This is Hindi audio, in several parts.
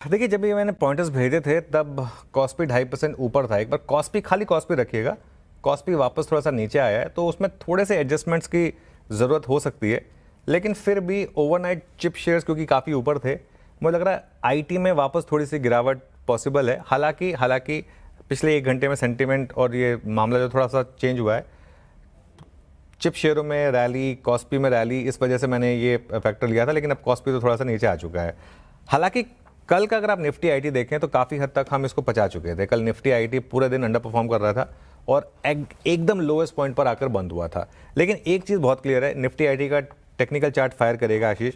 देखिए, जब ये मैंने पॉइंटर्स भेजे थे तब कॉस्पी 2.5% ऊपर था। एक बार कॉस्पी, खाली कॉस्पी रखिएगा, कॉस्पी वापस थोड़ा सा नीचे आया है तो उसमें थोड़े से एडजस्टमेंट्स की ज़रूरत हो सकती है। लेकिन फिर भी ओवरनाइट चिप शेयर्स क्योंकि काफ़ी ऊपर थे, मुझे लग रहा है आईटी में वापस थोड़ी सी गिरावट पॉसिबल है। हालांकि पिछले 1 घंटे में सेंटीमेंट और ये मामला जो थोड़ा सा चेंज हुआ है, चिप शेयरों में रैली, कॉस्पी में रैली, इस वजह से मैंने ये फैक्टर लिया था। लेकिन अब कॉस्पी तो थोड़ा सा नीचे आ चुका है। हालांकि कल का अगर आप निफ्टी आईटी देखें तो काफ़ी हद तक हम इसको पचा चुके थे। कल निफ्टी आईटी पूरे दिन अंडर परफॉर्म कर रहा था और एकदम लोएस्ट पॉइंट पर आकर बंद हुआ था। लेकिन एक चीज़ बहुत क्लियर है, निफ्टी आईटी का टेक्निकल चार्ट फायर करेगा आशीष।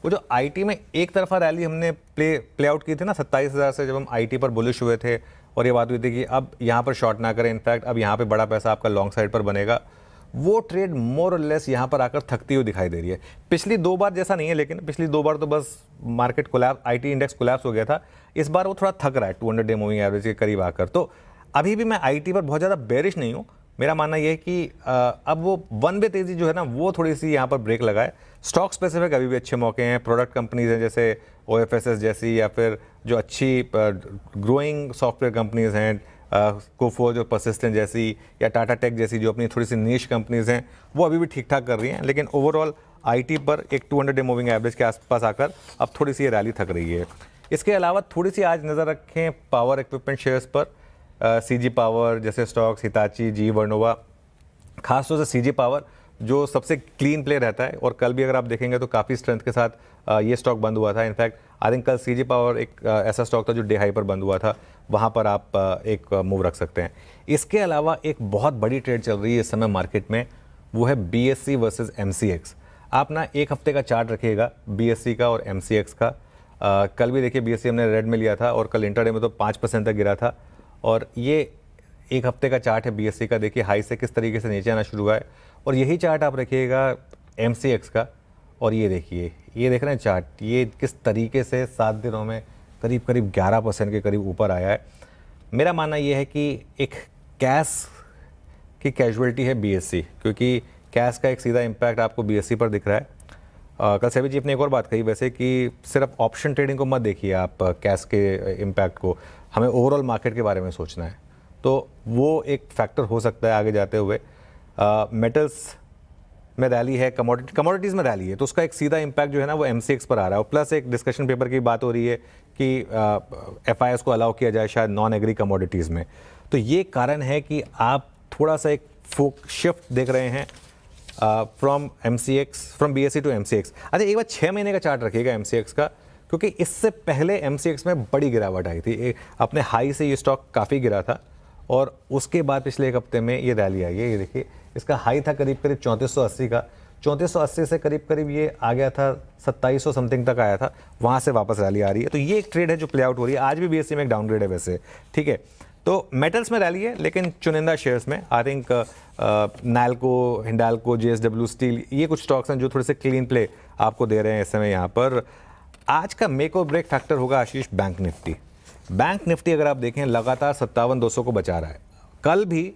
वो जो आईटी में एक तरफा रैली हमने प्ले आउट की थी ना 27,000 से, जब हम आईटी पर बुलिश हुए थे और ये बात हुई थी कि अब यहाँ पर शॉर्ट ना करें, इनफैक्ट अब यहाँ पे बड़ा पैसा आपका लॉन्ग साइड पर बनेगा, वो ट्रेड मोर और लेस यहाँ पर आकर थकती हुई दिखाई दे रही है। पिछली 2 बार जैसा नहीं है, लेकिन पिछली 2 बार तो बस market collapse, IT index collapse हो गया था। इस बार वो थोड़ा थक रहा है 200 डे मूविंग एवरेज के करीब आकर। तो अभी भी मैं आईटी पर बहुत ज़्यादा बेरिश नहीं हूँ। मेरा मानना यह है कि अब वो वन वे तेज़ी जो है ना, वो थोड़ी सी यहाँ पर ब्रेक लगाए। स्टॉक स्पेसिफिक अभी भी अच्छे मौके हैं। प्रोडक्ट कंपनीज हैं जैसे ओएफएसएस जैसी, या फिर जो अच्छी ग्रोइंग सॉफ्टवेयर कंपनीज हैं, कोफो जो परसिस्टेंट जैसी, या टाटा टेक जैसी जो अपनी थोड़ी सी नीश कंपनीज हैं, वो अभी भी ठीक ठाक कर रही हैं। लेकिन ओवरऑल आईटी पर एक 200 डे मूविंग एवरेज के आसपास आकर अब थोड़ी सी ये रैली थक रही है। इसके अलावा थोड़ी सी आज नज़र रखें पावर इक्विपमेंट शेयर्स पर। सीजी पावर जैसे स्टॉक्स, हिताची, जी वर्नोवा, खासतौर से सीजी पावर जो सबसे क्लीन प्ले रहता है, और कल भी अगर आप देखेंगे तो काफ़ी स्ट्रेंथ के साथ ये स्टॉक बंद हुआ था। इनफैक्ट आई थिंक कल सीजी पावर एक ऐसा स्टॉक था जो डे हाई पर बंद हुआ था, वहाँ पर आप एक मूव रख सकते हैं। इसके अलावा एक बहुत बड़ी ट्रेड चल रही है इस समय मार्केट में, वो है बीएससी वर्सेस एमसीएक्स। आप ना एक हफ्ते का चार्ट रखिएगा बीएससी का और एमसीएक्स का। कल भी देखिए बीएससी हमने रेड में लिया था और कल इंटरडे में तो 5% तक गिरा था। और ये एक हफ्ते का चार्ट है बीएससी का, देखिए हाई से किस तरीके से नीचे आना शुरू हुआ है। और यही चार्ट आप रखिएगा एमसीएक्स का, और ये देखिए, ये देख रहे हैं चार्ट, ये किस तरीके से 7 दिनों में करीब करीब 11% के करीब ऊपर आया है। मेरा मानना ये है कि एक कैश की कैजुअलिटी है बीएससी, क्योंकि कैश का एक सीधा इम्पैक्ट आपको बीएससी पर दिख रहा है। कल सेबी जी ने एक और बात कही वैसे कि सिर्फ ऑप्शन ट्रेडिंग को मत देखिए आप, कैश के इम्पैक्ट को, हमें ओवरऑल मार्केट के बारे में सोचना है। तो वो एक फैक्टर हो सकता है आगे जाते हुए। मेटल्स में रैली है, कमोडिटीज़ में रैली है, तो उसका एक सीधा इम्पैक्ट जो है ना वो एमसीएक्स पर आ रहा है। प्लस एक डिस्कशन पेपर की बात हो रही है कि एफआईएस को अलाउ किया जाए शायद नॉन एग्री कमोडिटीज़ में। तो ये कारण है कि आप थोड़ा सा एक शिफ्ट देख रहे हैं फ्रॉम बीएससी टू एमसीएक्स। अच्छा, एक बार 6 महीने का चार्ट रखिएगा एमसीएक्स का, क्योंकि इससे पहले एमसीएक्स में बड़ी गिरावट आई थी। अपने हाई से ये स्टॉक काफ़ी गिरा था और उसके बाद पिछले एक हफ्ते में ये रैली आई है। ये देखिए, इसका हाई था करीब 3480 का, 3480 से करीब करीब ये आ गया था 2700 समथिंग तक आया था, वहाँ से वापस रैली आ रही है। तो ये एक ट्रेड है जो प्ले आउट हो रही है। आज भी बीएससी में एक डाउनग्रेड है वैसे, ठीक है। तो मेटल्स में रैली है, लेकिन चुनिंदा शेयर्स में I think NALCO, Hindalco, JSW steel, ये कुछ स्टॉक्स हैं जो थोड़े से क्लीन प्ले आपको दे रहे हैं इस समय यहाँ पर। आज का मेक और ब्रेक फैक्टर होगा आशीष बैंक निफ्टी। बैंक निफ्टी अगर आप देखें लगातार 57,200 को बचा रहा है। कल भी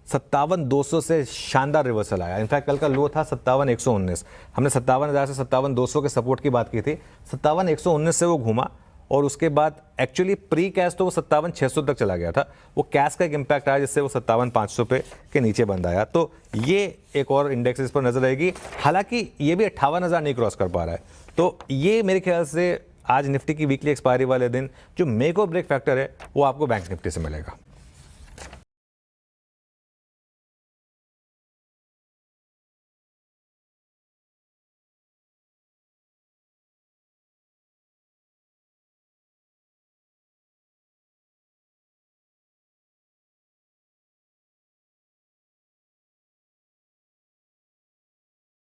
57,200 से शानदार रिवर्सल आया। इनफैक्ट कल का लो था 57,119। हमने 57,000 से 57,200 के सपोर्ट की बात की थी, 57,119 से वो घूमा और उसके बाद एक्चुअली प्री कैश तो वो 57,600 तक चला गया था। वो कैश का एक इम्पैक्ट आया जिससे वो 57,500 पे के नीचे बंद आया। तो ये एक और इंडेक्स इस पर नजर आएगी। हालांकि ये भी 58,000 नहीं क्रॉस कर पा रहा है। तो ये मेरे ख्याल से आज निफ्टी की वीकली एक्सपायरी वाले दिन जो मेक और ब्रेक फैक्टर है वो आपको बैंक निफ्टी से मिलेगा।